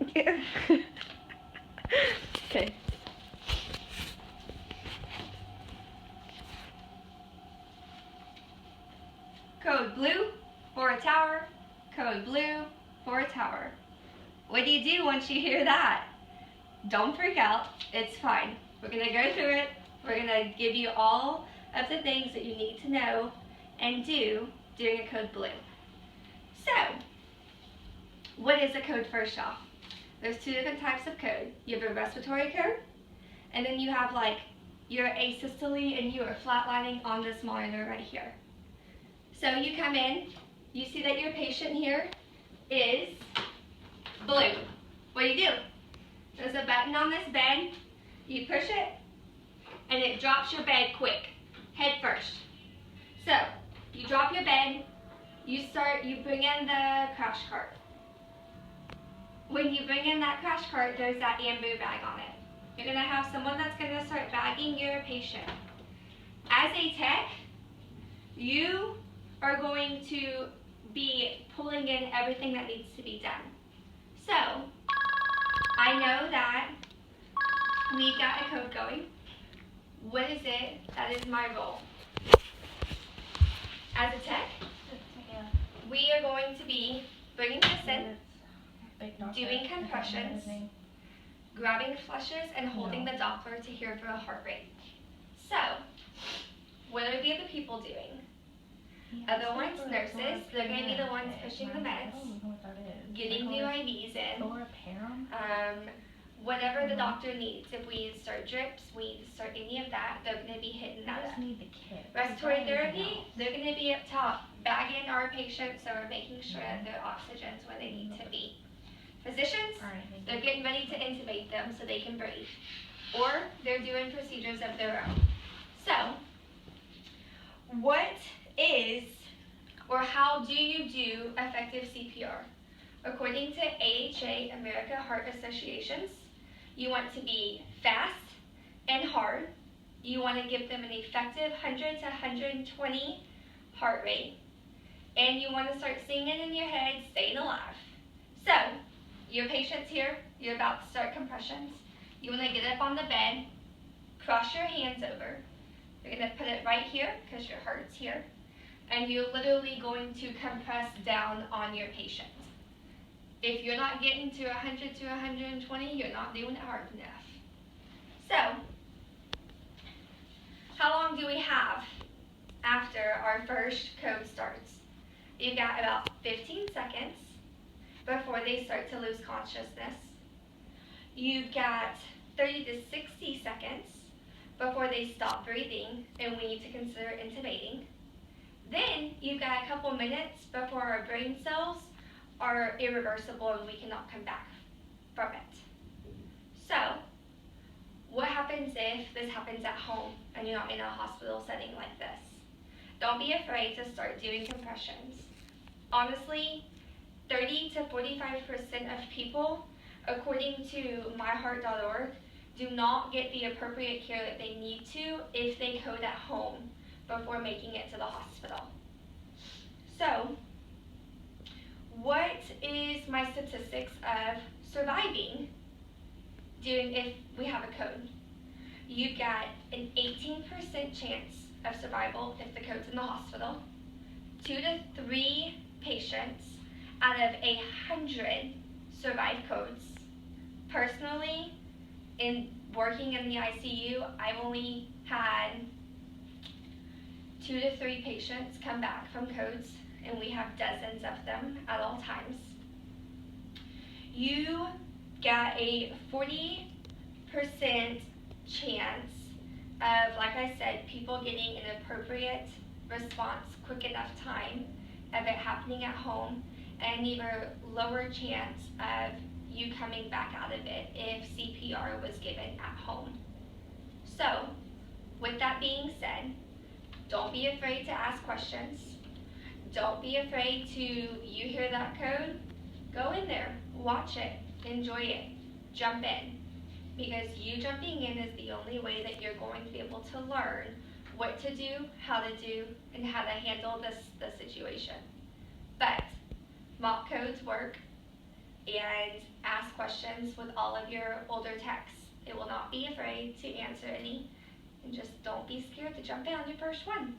Okay. Code blue for a tower. Code blue for a tower. What do you do once you hear that? Don't freak out. It's fine. We're going to go through it. We're going to give you all of the things that you need to know and do during a code blue. So, what is a code first off? There's two different types of code. You have a respiratory code, and then you have like your asystole and you are flatlining on this monitor right here. So you come in, you see that your patient here is blue. What do? There's a button on this bed, you push it, and it drops your bed quick, head first. So, you drop your bed, you bring in the crash cart. When you bring in that crash cart, there's that ambu bag on it. You're going to have someone that's going to start bagging your patient. As a tech, you are going to be pulling in everything that needs to be done. So, I know that we've got a code going. What is it that is my role? As a tech, we are going to be bringing this in, doing compressions, grabbing flushes, and holding the Doppler to hear for a heart rate. So, what are the other people doing? Other ones, nurses, they're going to be the ones pushing the meds, getting new IVs in, whatever the doctor needs. If we need to start drips, we need to start any of that, they're going to be hitting that up. Respiratory therapy, they're going to be up top, bagging our patients, so we're making sure that their oxygen's where they need to be. Physicians, they're getting ready to intubate them so they can breathe. Or they're doing procedures of their own. So, what is, or how do you do effective CPR? According to AHA, American Heart Associations, you want to be fast and hard. You want to give them an effective 100 to 120 heart rate. And you want to start singing in your head, staying alive. So, your patient's here, you're about to start compressions. You want to get up on the bed, cross your hands over. You're going to put it right here because your heart's here. And you're literally going to compress down on your patient. If you're not getting to 100 to 120, you're not doing it hard enough. So, how long do we have after our first code starts? You've got about 15 seconds before they start to lose consciousness. You've got 30 to 60 seconds before they stop breathing and we need to consider intubating. Then you've got a couple minutes before our brain cells are irreversible and we cannot come back from it. So, what happens if this happens at home and you're not in a hospital setting like this? Don't be afraid to start doing compressions. Honestly, 30 to 45% of people, according to myheart.org, do not get the appropriate care that they need to if they code at home before making it to the hospital. So, what is my statistics of surviving if we have a code? You've got an 18% chance of survival if the code's in the hospital. 2 to 3 patients out of 100 survive codes. Personally, in working in the ICU, I've only had 2 to 3 patients come back from codes, and we have dozens of them at all times. You got a 40% chance of, like I said, people getting an appropriate response quick enough time of it happening at home, and even lower chance of you coming back out of it if CPR was given at home. So, with that being said, don't be afraid to ask questions. Don't be afraid to, you hear that code, go in there, watch it, enjoy it, jump in. Because you jumping in is the only way that you're going to be able to learn what to do, how to do, and how to handle the situation. But mock codes work, and ask questions with all of your older techs. It will not be afraid to answer any, and just don't be scared to jump in on your first one.